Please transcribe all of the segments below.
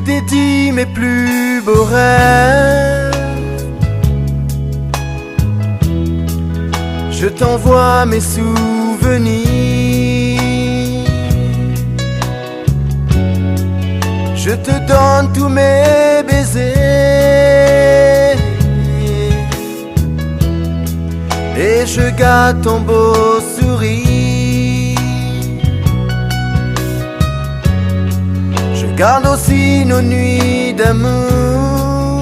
dédie mes plus beaux rêves. Je t'envoie mes souvenirs. Je te donne tous mes baisers. Et je garde ton beau sourire. Je garde aussi nos nuits d'amour,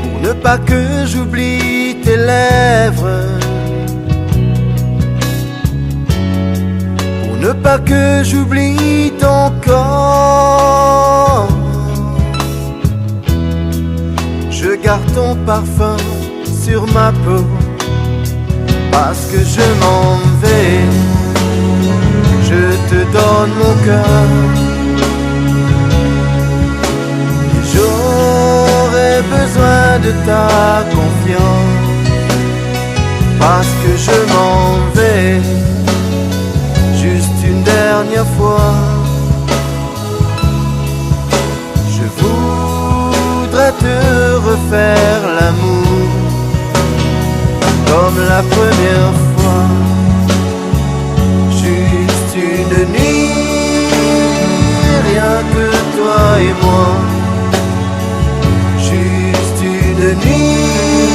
pour ne pas que j'oublie tes lèvres, pour ne pas que j'oublie ton corps. Je garde ton parfum sur ma peau, parce que je m'en vais. Je te donne mon cœur, et j'aurai besoin de ta confiance, parce que je m'en vais, juste une dernière fois. Je voudrais te refaire l'amour comme la première fois. Juste une nuit, rien que toi et moi. Juste une nuit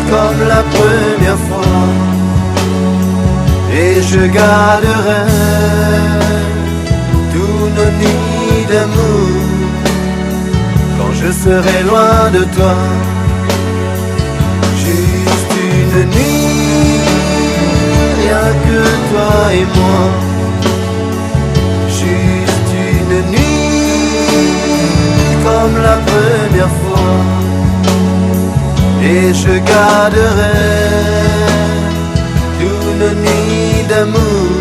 comme la première fois. Et je garderai tous nos nids d'amour quand je serai loin de toi. Juste une nuit, rien que toi et moi. Juste une nuit comme la première fois. Et je garderai tous nos nids d'amour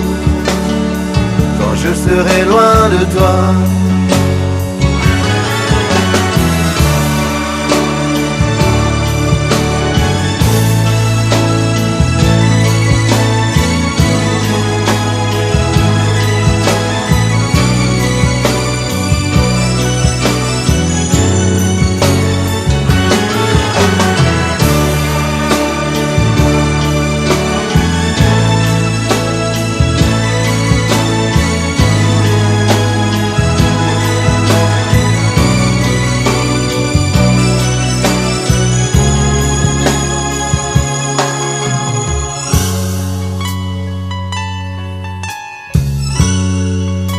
quand je serai loin de toi.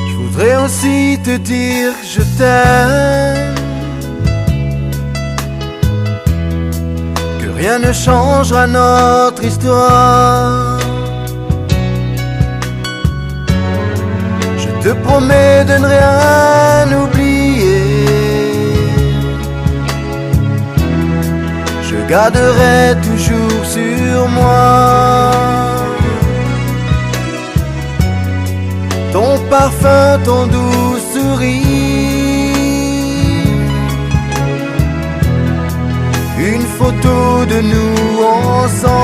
Je voudrais aussi te dire que je t'aime, que rien ne changera notre histoire. Je te promets de ne rien oublier. Je garderai toujours sur moi ton parfum, ton doux sourire, une photo de nous ensemble.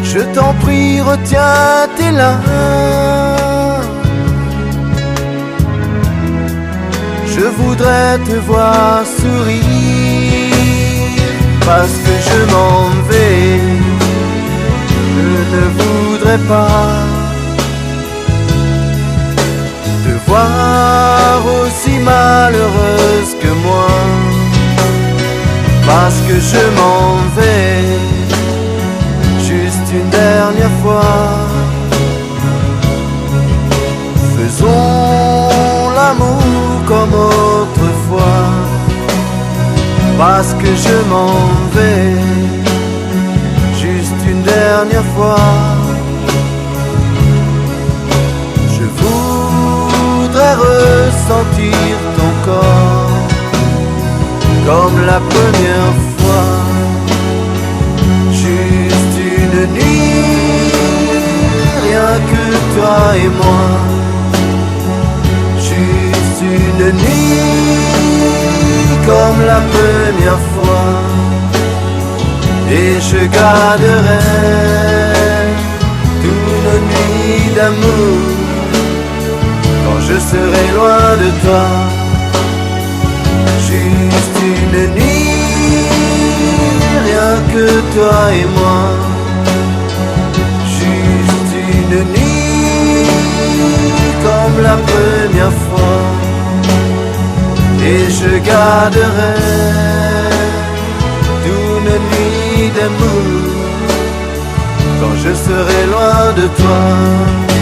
Je t'en prie, retiens tes larmes. Je voudrais te voir sourire, parce que je m'en vais. Je ne voudrais pas te voir aussi malheureuse que moi, parce que je m'en vais, juste une dernière fois. Faisons l'amour comme autrefois, parce que je m'en vais, juste une dernière fois. Je voudrais ressentir ton corps comme la première fois. Juste une nuit, rien que toi et moi. Juste une nuit comme la première fois. Et je garderai d'amour quand je serai loin de toi. Juste une nuit, rien que toi et moi. Juste une nuit, comme la première fois. Et je garderai d'une nuit d'amour quand je serai loin de toi.